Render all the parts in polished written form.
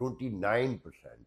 29%,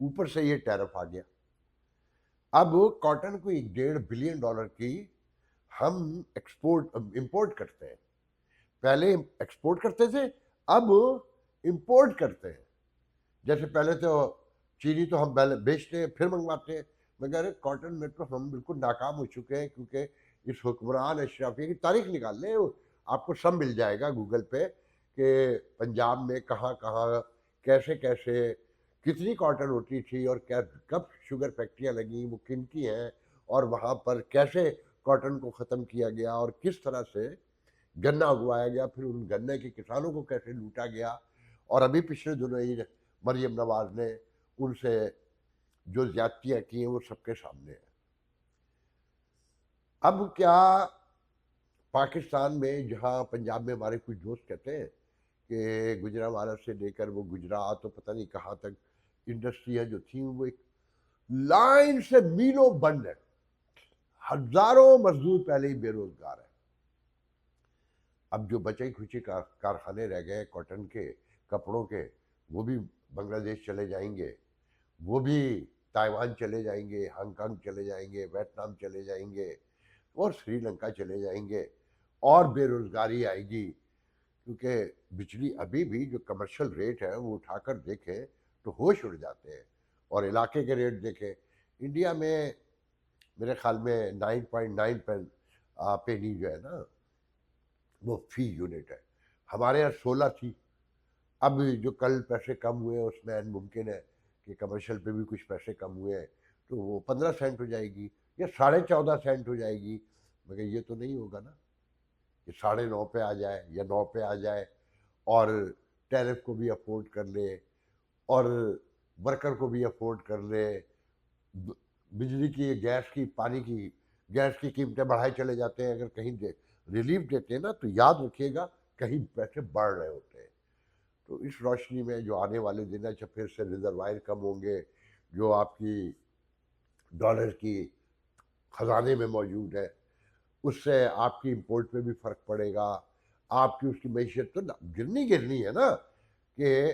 اوپر سے یہ ٹیرف آ گیا. اب کاٹن کو $1.5 بلین کی ہم ایکسپورٹ امپورٹ کرتے ہیں. پہلے ایکسپورٹ کرتے تھے, اب امپورٹ کرتے ہیں. جیسے پہلے تو چینی تو ہم پہلے بیچتے ہیں پھر منگواتے ہیں, مگر کاٹن میں تو ہم بالکل ناکام ہو چکے ہیں, کیونکہ اس حکمران اشرافیہ کی تاریخ نکال لیں, آپ کو سب مل جائے گا گوگل پہ کہ پنجاب میں کہاں کہاں کیسے کیسے کتنی کاٹن ہوتی تھی اور کب شوگر فیکٹریاں لگیں, وہ کن کی ہیں, اور وہاں پر کیسے کاٹن کو ختم کیا گیا اور کس طرح سے گنا اگوایا گیا, پھر ان گنے کے کسانوں کو کیسے لوٹا گیا. اور ابھی پچھلے دنوں ہی مریم نواز نے ان سے جو زیادتیاں کی ہیں وہ سب کے سامنے ہیں. اب کیا پاکستان میں, جہاں پنجاب میں ہمارے کچھ دوست کہتے ہیں کہ گجرانوالہ سے لے کر وہ گجرات تو پتہ نہیں کہاں تک انڈسٹریاں جو تھیں وہ ایک لائن سے میلوں بند ہے, ہزاروں مزدور پہلے ہی بے روزگار ہیں. اب جو بچے کھچے کارخانے رہ گئے کاٹن کے کپڑوں کے, وہ بھی بنگلہ دیش چلے جائیں گے, وہ بھی تائیوان چلے جائیں گے, ہانگ کانگ چلے جائیں گے, ویتنام چلے جائیں گے, اور سری لنکا چلے جائیں گے, اور بے روزگاری آئے گی. کیونکہ بجلی ابھی بھی جو کمرشل ریٹ ہے وہ اٹھا کر دیکھیں تو ہوش اڑ جاتے ہیں, اور علاقے کے ریٹ دیکھیں. انڈیا میں میرے خیال میں 9.9 پینی جو ہے نا وہ فی یونٹ ہے, ہمارے یہاں 16 تھی. اب جو کل پیسے کم ہوئے اس میں ممکن ہے کہ کمرشل پہ بھی کچھ پیسے کم ہوئے ہیں, تو وہ 15 سینٹ ہو جائے گی یا 14.5 سینٹ ہو جائے گی. مگر یہ تو نہیں ہوگا نا کہ 9.5 پہ آ جائے یا 9 پہ آ جائے, اور ٹیرف کو بھی افورڈ کر لے, اور ورکر کو بھی افورڈ کر لے, بجلی کی, گیس کی, پانی کی, گیس کی قیمتیں بڑھائے چلے جاتے ہیں. اگر کہیں ریلیف دیتے ہیں نا تو یاد رکھیے گا کہیں پیسے بڑھ رہے ہوتے ہیں. تو اس روشنی میں جو آنے والے دن ہے, جب پھر سے ریزروائر کم ہوں گے, جو آپ کی ڈالر کی خزانے میں موجود ہے, اس سے آپ کی امپورٹ پہ بھی فرق پڑے گا. آپ کی اس کی معیشت تو گرنی ہے نا. کہ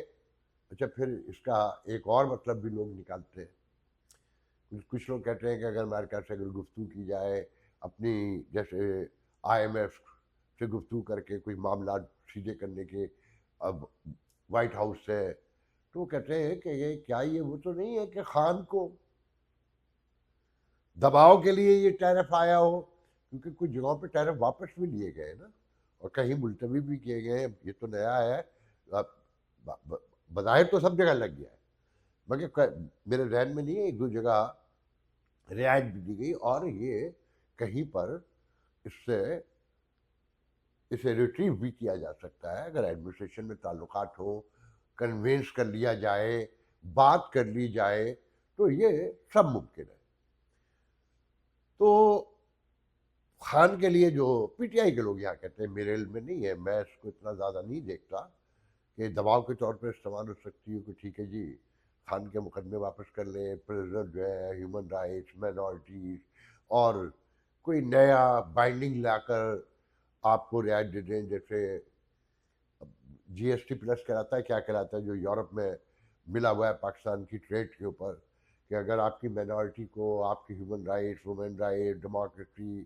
اچھا پھر اس کا ایک اور مطلب بھی لوگ نکالتے ہیں. کچھ لوگ کہتے ہیں کہ اگر امریکہ سے اگر گفتگو کی جائے, اپنی جیسے آئی ایم ایف سے گفتگو کر کے کوئی معاملات سیدھے کرنے کے, اب وائٹ ہاؤس سے, تو وہ کہتے ہیں کہ یہ کیا, یہ وہ تو نہیں ہے کہ خان کو دباؤ کے لیے یہ ٹیرف آیا ہو, کیونکہ کچھ جگہوں پہ ٹیرف واپس بھی لیے گئے نا, اور کہیں ملتوی بھی کیے گئے ہیں. یہ تو نیا ہے, بظاہر تو سب جگہ لگ گیا ہے, مگر میرے ذہن میں نہیں ہے, ایک دو جگہ رعایت بھی دی گئی, اور یہ کہیں پر اسے ریٹریو بھی کیا جا سکتا ہے اگر ایڈمنسٹریشن میں تعلقات ہوں, کنوینس کر لیا جائے, بات کر لی جائے, تو یہ سب ممکن ہے. تو خان کے لیے جو پی ٹی آئی کے لوگ یہاں کہتے ہیں, میرے علم میں نہیں ہے, میں اس کو اتنا زیادہ نہیں دیکھتا کہ دباؤ کے طور پہ استعمال ہو سکتی ہے کہ ٹھیک ہے جی خان کے مقدمے واپس کر لیں, پریزنٹ جو ہے ہیومن رائٹس, مائنورٹیز, اور کوئی نیا بائنڈنگ لا کر آپ کو رعایت دے دیں. جیسے جی ایس ٹی پلس کہلاتا ہے, کیا کہلاتا ہے, جو یورپ میں ملا ہوا ہے پاکستان کی ٹریڈ کے اوپر, کہ اگر آپ کی مائنورٹی کو آپ کی human rights, women right, democracy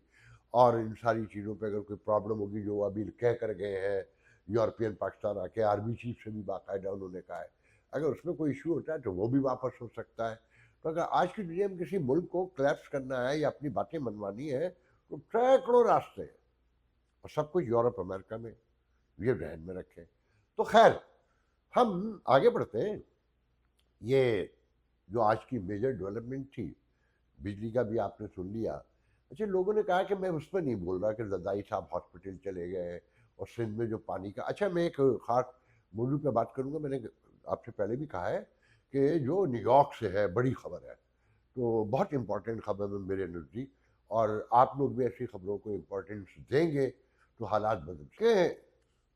اور ان ساری چیزوں پہ اگر کوئی پرابلم ہوگی, جو ابھی کہہ کر گئے ہیں یورپین پاکستان آ کے, آرمی چیف سے بھی باقاعدہ انہوں نے کہا ہے, اگر اس میں کوئی ایشو ہوتا ہے تو وہ بھی واپس ہو سکتا ہے. تو اگر آج کی دنیا میں کسی ملک کو کلیپس کرنا ہے یا اپنی باتیں منوانی ہے تو سینکڑوں راستے ہیں, اور سب کچھ یورپ امریکہ میں, یہ ذہن میں رکھیں. تو خیر ہم آگے بڑھتے ہیں. یہ جو آج کی میجر ڈیولپمنٹ تھی, بجلی کا بھی آپ نے سن لیا. اچھا لوگوں نے کہا کہ میں اس پہ نہیں بول رہا کہ زرداری صاحب ہاسپٹل چلے گئے اور سندھ میں جو پانی کا, اچھا میں ایک خاص موضوع پہ بات کروں گا. میں نے آپ سے پہلے بھی کہا ہے کہ جو نیو یارک سے ہے بڑی خبر ہے, تو بہت امپورٹنٹ خبر ہے میرے نزدیک, اور آپ لوگ بھی ایسی خبروں کو امپورٹنس دیں گے تو حالات بدل کہ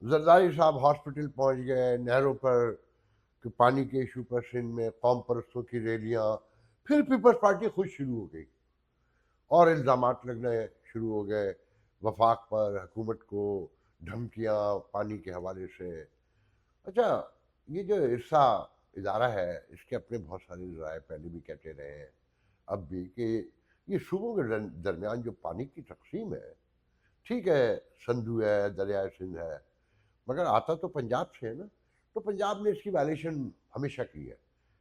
زرداری صاحب ہاسپٹل پہنچ گئے, نہروں پر کہ پانی کے ایشو پر سندھ میں قوم پرستوں کی ریلیاں, پھر پیپلز پارٹی خود شروع ہو گئی اور الزامات لگنے شروع ہو گئے وفاق پر, حکومت کو دھمکیاں پانی کے حوالے سے. اچھا یہ جو عرصہ ادارہ ہے اس کے اپنے بہت سارے ذرائع پہلے بھی کہتے رہے ہیں اب بھی کہ یہ صوبوں کے درمیان جو پانی کی تقسیم ہے، ٹھیک ہے سندھو ہے دریائے سندھ ہے، مگر آتا تو پنجاب سے ہے نا، تو پنجاب نے اس کی وائلیشن ہمیشہ کی ہے،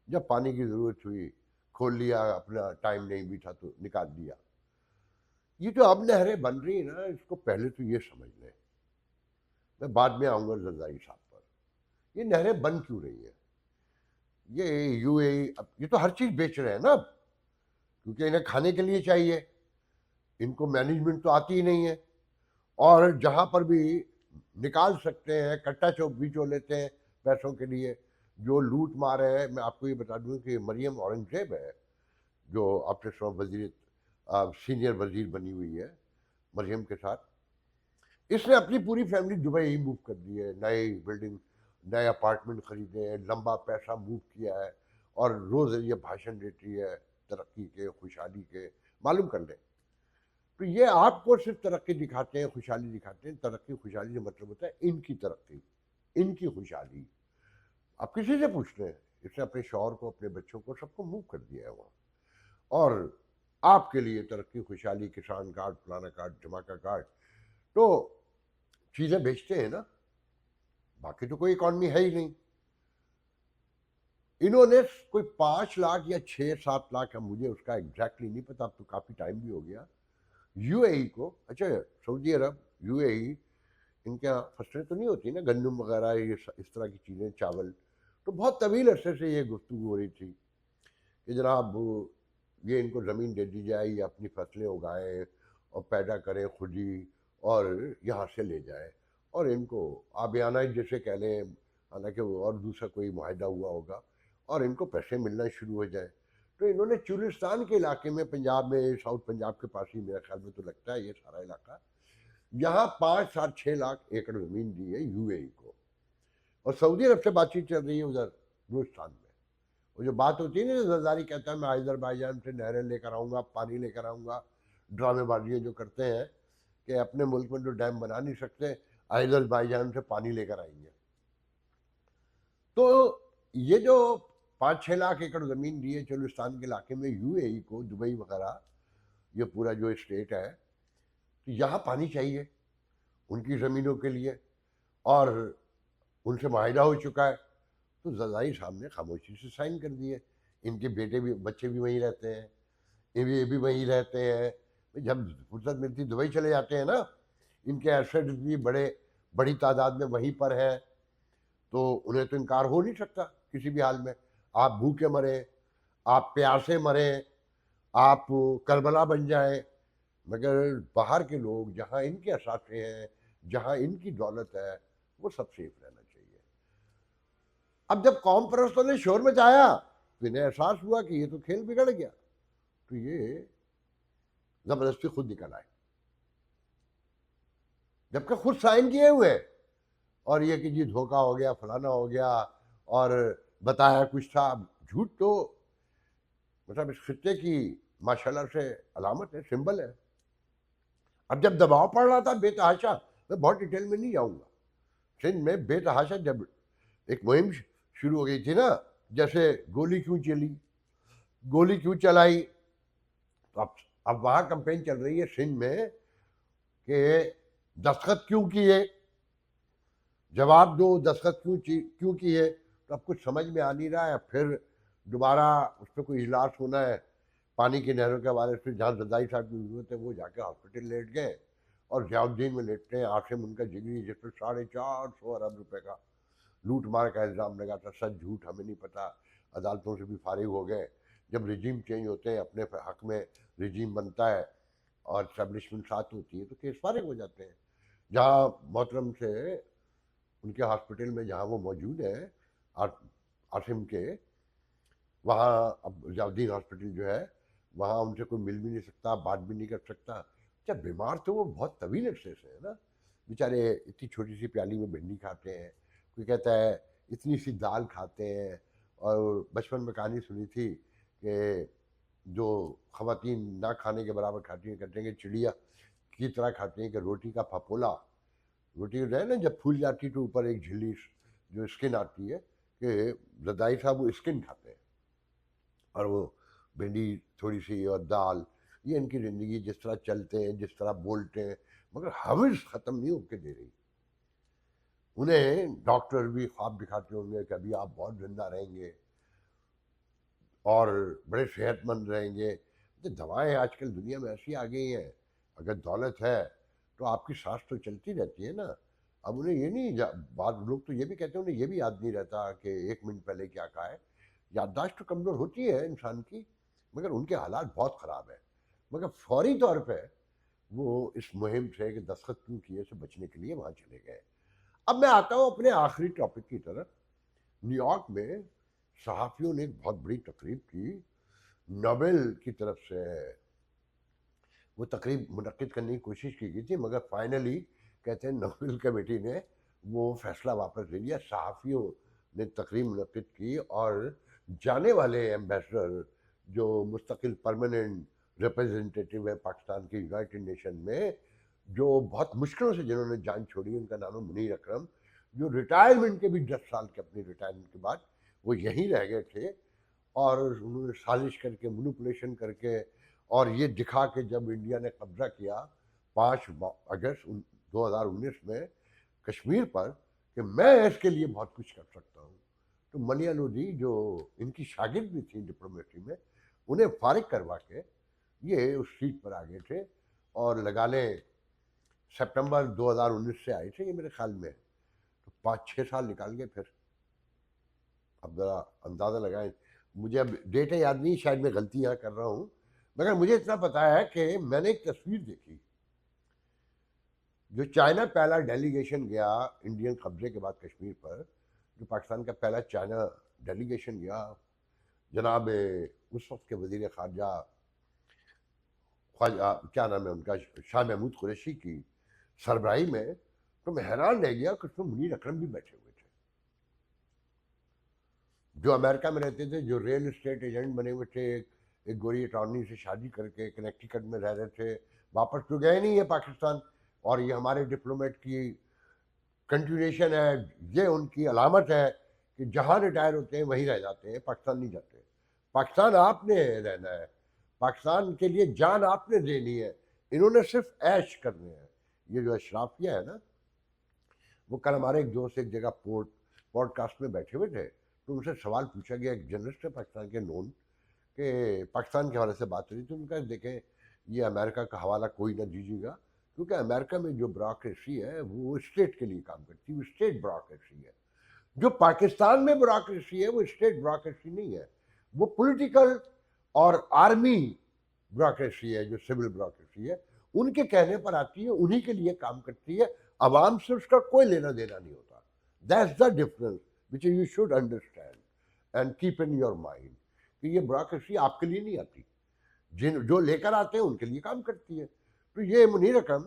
جب پانی کی ضرورت ہوئی کھول لیا، اپنا ٹائم نہیں بھی تھا تو نکال دیا۔ یہ جو اب نہریں بن رہی ہیں نا، اس کو پہلے تو یہ سمجھ لیں، میں بعد میں آؤں گا زرداری صاحب پر، یہ نہریں بن کیوں رہی ہیں؟ یہ یو اے اب یہ تو ہر چیز بیچ رہے ہیں نا اب، کیونکہ انہیں کھانے کے لیے چاہیے، ان کو مینجمنٹ تو آتی ہی نہیں ہے، اور جہاں پر بھی نکال سکتے ہیں کٹا چوک بھی جو لیتے ہیں پیسوں کے لیے، جو لوٹ مار ہے۔ میں آپ کو یہ بتا دوں کہ مریم اورنگزیب ہے جو آپ نے وزیر سینئر وزیر بنی ہوئی ہے مریم کے ساتھ، اس نے اپنی پوری فیملی دبئی ہی موو کر دی ہے، نئی بلڈنگ نئے اپارٹمنٹ خریدے ہیں، لمبا پیسہ موو کیا ہے، اور روز یہ بھاشن دیتی ہے ترقی کے خوشحالی کے، معلوم کر لیں۔ تو یہ آپ کو صرف ترقی دکھاتے ہیں، خوشحالی دکھاتے ہیں، ترقی خوشحالی سے مطلب ہوتا ہے ان کی ترقی، ان کی خوشحالی۔ آپ کسی سے پوچھتے ہیں، اس نے اپنے شوہر کو اپنے بچوں کو سب کو موو کر دیا ہے وہاں، اور آپ کے لیے ترقی خوشحالی کسان کارڈ فلانا کارڈ دھماکہ کارڈ، تو چیزیں بیچتے ہیں نا، باقی تو کوئی اکانومی ہے ہی نہیں۔ انہوں نے کوئی 5 لاکھ یا 6-7 لاکھ، مجھے اس کا ایگزیکٹلی نہیں پتا، اب تو کافی ٹائم بھی ہو گیا، یو اے ای کو، اچھا سعودی عرب یو اے ای، ان کے یہاں فصلیں تو نہیں ہوتی نا گندم وغیرہ، یہ اس طرح کی چیزیں، چاول، تو بہت طویل عرصے سے یہ گفتگو ہو رہی تھی کہ جناب یہ ان کو زمین دے دی جائے، یہ اپنی فصلیں اگائیں اور پیدا کریں خود ہی، اور یہاں سے لے جائیں، اور ان کو آبیانہ جیسے کہہ لیں، حالانکہ وہ اور دوسرا کوئی معاہدہ ہوا ہوگا، اور ان کو پیسے ملنا شروع ہو جائیں۔ تو انہوں نے چولستان کے علاقے میں، پنجاب میں، ساؤتھ پنجاب کے پاس ہی میرے خیال میں تو لگتا ہے یہ سارا علاقہ، یہاں 5-6 لاکھ ایکڑ زمین دی ہے یو اے ای کو، اور سعودی عرب سے بات چیت چل رہی ہے ادھر بلوچستان میں۔ وہ جو بات ہوتی ہے نا، زرداری کہتا ہے میں آذربائیجان سے نہریں لے کر آؤں گا، پانی لے کر آؤں گا، ڈرامے بازیاں جو کرتے ہیں کہ اپنے ملک میں جو ڈیم بنا نہیں سکتے آذربائیجان سے پانی لے کر آئیں گے۔ تو یہ جو 5-6 لاکھ ایکڑ زمین دی ہے چولستان کے علاقے میں یو اے ای کو، دبئی وغیرہ، یہ پورا جو اسٹیٹ ہے، تو یہاں پانی چاہیے ان کی زمینوں کے لیے، اور ان سے معاہدہ ہو چکا ہے، تو زرداری صاحب نے خاموشی سے سائن کر دیے، ان کے بیٹے بھی بچے بھی وہیں رہتے ہیں، یہ بھی وہیں رہتے ہیں، جب فرصت ملتی دبئی چلے جاتے ہیں نا، ان کے ایسیڈ بھی بڑی تعداد میں وہیں پر ہے، تو انہیں تو انکار ہو نہیں سکتا کسی بھی حال میں۔ آپ بھوکے مریں، آپ پیاسے مریں، آپ کربلا بن جائیں، مگر باہر کے لوگ جہاں ان کے اثاثے ہیں، جہاں ان کی دولت ہے، وہ سب سیف رہنا چاہیے۔ اب جب قوم پرستوں نے شور مچایا تو انہیں احساس ہوا کہ یہ تو کھیل بگڑ گیا، تو یہ زبردستی خود نکل آئے، جبکہ خود سائن کیے ہوئے، اور یہ کہ جی دھوکہ ہو گیا، فلانا ہو گیا، اور بتایا کچھ تھا، جھوٹ تو مطلب اس خطے کی ماشاءاللہ سے علامت ہے، سمبل ہے۔ اب جب دباؤ پڑ رہا تھا بے تحاشا، میں بہت ڈیٹیل میں نہیں جاؤں گا، سندھ میں بے تحاشا جب ایک مہم شروع ہو گئی تھی نا، جیسے گولی کیوں چلی، گولی کیوں چلائی، تو اب وہاں کمپین چل رہی ہے سندھ میں کہ دستخط کیوں کیے، جواب دو، دستخط کیوں کیے، تو اب کچھ سمجھ میں آ نہیں رہا ہے۔ پھر دوبارہ اس پہ کوئی اجلاس ہونا ہے پانی کی نہروں کے حوالے سے، جہاں زرداری صاحب کی ضرورت ہے وہ جا کے ہاسپٹل لیٹ گئے، اور ضیاء الدین میں لیٹتے ہیں عاصم ان کا جگری، جس پہ 450 ارب روپے کا لوٹ مار کا الزام لگا تھا، سچ جھوٹ ہمیں نہیں پتا، عدالتوں سے بھی فارغ ہو گئے، جب رجیم چینج ہوتے ہیں اپنے حق میں رجیم بنتا ہے اور اسٹیبلشمنٹ ساتھ ہوتی ہے تو کیس فارغ ہو جاتے ہیں۔ جہاں محترم سے ان کے ہاسپٹل میں جہاں وہ موجود ہیں عاصم کے، وہاں اب ضیاء الدین ہاسپٹل جو ہے، وہاں ان سے کوئی مل بھی نہیں سکتا، بات بھی نہیں کر سکتا، جب بیمار تو وہ بہت طویل عرصے سے ہے نا، بیچارے اتنی چھوٹی سی پیالی میں بھنڈی کھاتے ہیں، کوئی کہتا ہے اتنی سی دال کھاتے ہیں، اور بچپن میں کہانی سنی تھی کہ جو خواتین نہ کھانے کے برابر کھاتی ہیں، کہتے ہیں کہ چڑیا کی طرح کھاتے ہیں کہ روٹی کا پھپولا، روٹی جو ہے نا جب پھول جاتی تو اوپر ایک جھلی جو اسکن آتی ہے، کہ زرداری صاحب وہ اسکن کھاتے ہیں اور وہ بھنڈی تھوڑی سی اور دال، یہ ان کی زندگی جس طرح چلتے ہیں جس طرح بولتے ہیں، مگر حوث ختم نہیں ہو کے دے رہی. انہیں ڈاکٹر بھی خواب دکھاتے ہوں گے کہ ابھی آپ بہت زندہ رہیں گے اور بڑے صحت مند رہیں گے. تو دوائیں آج کل دنیا میں ایسی آ گئی ہیں، اگر دولت ہے تو آپ کی سانس تو چلتی رہتی ہے نا. اب انہیں یہ نہیں بعض لوگ تو یہ بھی کہتے ہیں انہیں یہ بھی یاد نہیں رہتا کہ 1 منٹ پہلے کیا کہا ہے. یادداشت تو کمزور ہوتی ہے انسان کی، مگر ان کے حالات بہت خراب ہیں. مگر فوری طور پہ وہ اس مہم سے کہ دستخط کیوں کیے سے بچنے کے لیے وہاں چلے گئے. اب میں آتا ہوں اپنے آخری ٹاپک کی طرف. نیو یارک میں صحافیوں نے ایک بہت بڑی تقریب کی. نوبل کی طرف سے وہ تقریب منعقد کرنے کی کوشش کی گئی تھی، مگر فائنلی کہتے ہیں نوبل کمیٹی نے وہ فیصلہ واپس لے لیا. صحافیوں نے تقریب منعقد کی اور جانے والے ایمبیسڈر جو مستقل پرماننٹ ریپرزنٹیٹیو ہے پاکستان کے یونائٹڈ نیشن میں، جو بہت مشکلوں سے جنہوں نے جان چھوڑی، ان کا نام ہے منیر اکرم، جو ریٹائرمنٹ کے بھی 10 سال کے اپنی ریٹائرمنٹ کے بعد وہ یہیں رہ گئے تھے. اور انہوں نے سازش کر کے مینوپولیشن کر کے اور یہ دکھا کے جب انڈیا نے قبضہ کیا 5 اگست 2019 میں کشمیر پر کہ میں اس کے لیے بہت کچھ کر سکتا ہوں، تو ملیا لودھی جو ان کی شاگرد بھی تھی ڈپلومیسی میں، انہیں فارغ کروا کے یہ اس سیٹ پر آ گئے تھے. اور لگا لیں سپٹمبر 2019 سے آئے تھے یہ میرے خیال میں، تو 5-6 سال نکال گئے پھر. اب ذرا اندازہ لگائیں، مجھے اب ڈیٹیں یاد نہیں، شاید میں غلطیاں کر رہا ہوں، مگر مجھے اتنا پتا ہے کہ میں نے ایک تصویر دیکھی. جو چائنا پہلا ڈیلیگیشن گیا انڈین قبضے کے بعد کشمیر پر، جو پاکستان کا پہلا چائنا ڈیلیگیشن گیا، جناب اس وقت کے وزیر خارجہ خواجہ کیا نام ہے ان کا، شاہ محمود قریشی کی سربراہی میں، تو میں حیران رہ گیا کہ اس میں منیر اکرم بھی بیٹھے ہوئے تھے، جو امریکہ میں رہتے تھے، جو ریئل اسٹیٹ ایجنٹ بنے ہوئے تھے، ایک گوری اٹارنی سے شادی کر کے کنیکٹیکٹ میں رہ رہے تھے، واپس تو گئے نہیں ہے پاکستان. اور یہ ہمارے ڈپلومیٹ کی کنٹینیوشن ہے، یہ ان کی علامت ہے کہ جہاں ریٹائر ہوتے ہیں وہیں رہ جاتے ہیں، پاکستان نہیں جاتے. پاکستان آپ نے رہنا ہے، پاکستان کے لیے جان آپ نے دینی ہے، انہوں نے صرف عیش کرنے ہیں. یہ جو اشرافیہ ہے نا، وہ کل ہمارے ایک دوست ایک جگہ پوڈ کاسٹ میں بیٹھے ہوئے تھے، تو ان سے سوال پوچھا گیا، ایک جرنلسٹ ہے پاکستان کے نون، کہ پاکستان کے حوالے سے بات رہی تو ان کا دیکھیں یہ امریکہ کا حوالہ کوئی نہ دیجیے گا، کیونکہ امریکہ میں جو بیوروکریسی ہے وہ اسٹیٹ کے لیے کام کرتی ہے، وہ اسٹیٹ بیوروکریسی ہے. جو پاکستان میں بیوروکریسی ہے وہ اسٹیٹ بیوروکریسی نہیں ہے، وہ پولیٹیکل اور آرمی بیوروکریسی ہے، جو سول بیوروکریسی ہے، ان کے کہنے پر آتی ہے، انہی کے لیے کام کرتی ہے، عوام سے اس کا کوئی لینا دینا نہیں ہوتا. That's the difference which you should understand and keep in your mind, کہ یہ بیوروکریسی آپ کے لیے نہیں آتی، جو لے کر آتے ہیں ان کے لیے کام کرتی ہے. تو یہ منیر اکرم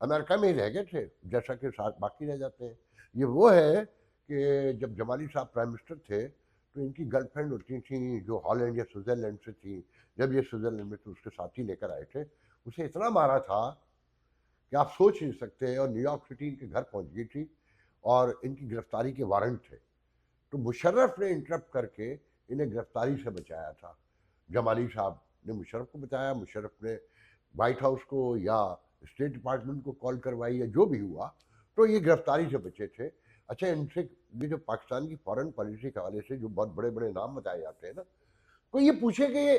امریکہ میں ہی رہ گئے تھے جیسا کہ ساتھ باقی رہ جاتے ہیں. یہ وہ ہے کہ جب جمالی صاحب پرائم منسٹر تھے تو ان کی گرل فرینڈ ہوتی تھیں جو ہالینڈ یا سوئٹزرلینڈ سے تھیں، جب یہ سوئٹزرلینڈ میں تو اس کے ساتھ ہی لے کر آئے تھے، اسے اتنا مارا تھا کہ آپ سوچ نہیں سکتے. اور نیو یارک سٹی ان کے گھر پہنچ گئی تھی اور ان کی گرفتاری کے وارنٹ تھے، تو مشرف نے انٹرپٹ کر کے انہیں گرفتاری سے بچایا تھا. جمالی صاحب نے مشرف کو بتایا، مشرف نے وائٹ ہاؤس کو یا اسٹیٹ ڈپارٹمنٹ کو کال کروائی یا جو بھی ہوا، تو یہ گرفتاری سے بچے تھے. اچھا، ان سے یہ جو پاکستان کی فارن پالیسی کے حوالے سے جو بہت بڑے بڑے نام بتائے جاتے ہیں نا، تو یہ پوچھے کہ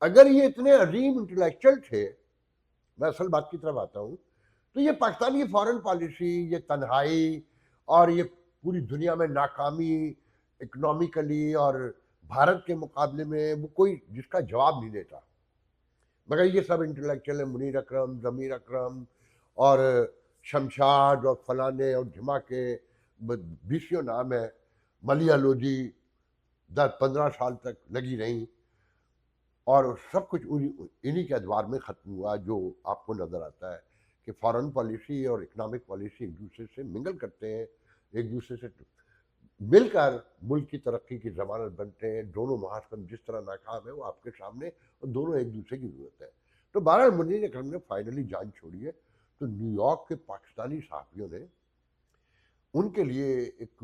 اگر یہ اتنے عظیم انٹلیکچوئل تھے، میں اصل بات کی طرف آتا ہوں، تو یہ پاکستان کی فارن پالیسی، یہ تنہائی اور یہ پوری دنیا میں ناکامی اکنامیکلی اور بھارت کے مقابلے میں، وہ کوئی جس کا جواب نہیں دیتا. مگر یہ سب انٹلیکچوئل ہیں، منیر اکرم، ضمیر اکرم اور شمشاد اور فلانے اور دھماکے، 20 نام ہے. ملیا لودھی 10-15 سال تک لگی رہیں، اور سب کچھ انہی کے ادوار میں ختم ہوا. جو آپ کو نظر آتا ہے کہ فارن پالیسی اور اکنامک پالیسی ایک دوسرے سے منگل کرتے ہیں، ایک دوسرے سے مل کر ملک کی ترقی کی ضمانت بنتے ہیں. دونوں محاسن جس طرح ناکام ہے وہ آپ کے سامنے، اور دونوں ایک دوسرے کی ضرورت ہے. تو بہرحال منیر اکرم نے فائنلی جان چھوڑی ہے. تو نیو یارک کے پاکستانی صحافیوں نے ان کے لیے ایک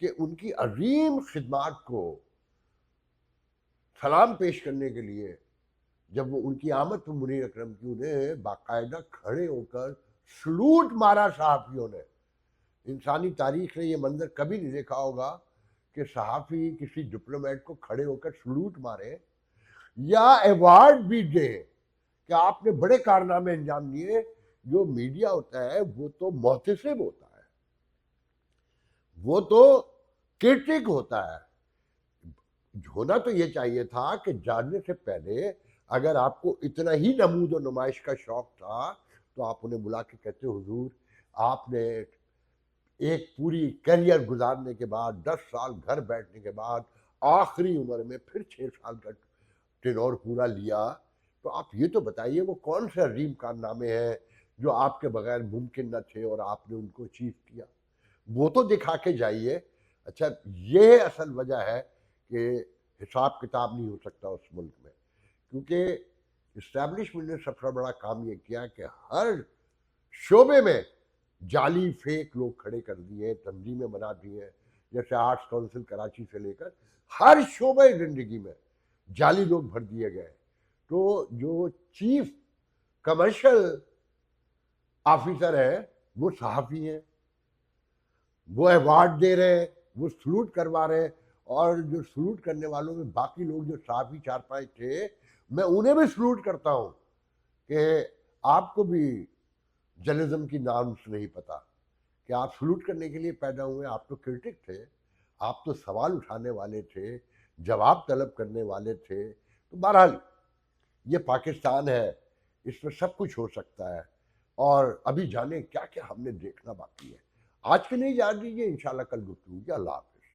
کہ ان کی عظیم خدمات کو سلام پیش کرنے کے لیے جب وہ ان کی آمد پہ منیر اکرم کی انہیں باقاعدہ کھڑے ہو کر سلوٹ مارا صحافیوں نے. انسانی تاریخ نے یہ منظر کبھی نہیں دیکھا ہوگا کہ صحافی کسی ڈپلومیٹ کو کھڑے ہو کر سلوٹ مارے یا ایوارڈ بھی دے کہ آپ نے بڑے کارنامے انجام دیے. جو میڈیا ہوتا ہے وہ تو محتسب ہوتا ہے, وہ تو کرٹک ہوتا ہے. ہونا تو یہ چاہیے تھا کہ جاننے سے پہلے اگر آپ کو اتنا ہی نمود و نمائش کا شوق تھا تو آپ انہیں بلا کے کہتے حضور آپ نے ایک پوری کیریئر گزارنے کے بعد 10 سال گھر بیٹھنے کے بعد آخری عمر میں پھر 6 سال کا ٹینور پورا لیا, تو آپ یہ تو بتائیے وہ کون سے عظیم کارنامے ہیں جو آپ کے بغیر ممکن نہ تھے اور آپ نے ان کو اچیو کیا, وہ تو دکھا کے جائیے. اچھا یہ اصل وجہ ہے کہ حساب کتاب نہیں ہو سکتا اس ملک میں, کیونکہ اسٹیبلشمنٹ نے سب سے بڑا کام یہ کیا کہ ہر شعبے میں جعلی فیک لوگ کھڑے کر دیے, تنظیمیں بنا دی ہیں. جیسے آرٹس کونسل کراچی سے لے کر ہر شعبے زندگی میں جعلی لوگ بھر دیے گئے. تو جو چیف کمرشل آفیسر ہے وہ صحافی ہیں, وہ ایوارڈ دے رہے ہیں, وہ سلوٹ کروا رہے ہیں, اور جو سلوٹ کرنے والوں میں باقی لوگ جو صحافی 4-5 تھے میں انہیں بھی سلوٹ کرتا ہوں کہ آپ کو بھی جرنلزم کی نارمس نہیں پتا کہ آپ سلوٹ کرنے کے لیے پیدا ہوئے. آپ تو کرٹک تھے, آپ تو سوال اٹھانے والے تھے, جواب طلب کرنے والے تھے. تو بہرحال یہ پاکستان ہے, اس میں سب کچھ ہو سکتا ہے, اور ابھی جانے کیا کیا ہم نے دیکھنا باقی ہے. آج کے لیے یاد دیجیے, انشاءاللہ کل گفتگو ہوگی. اللہ حافظ.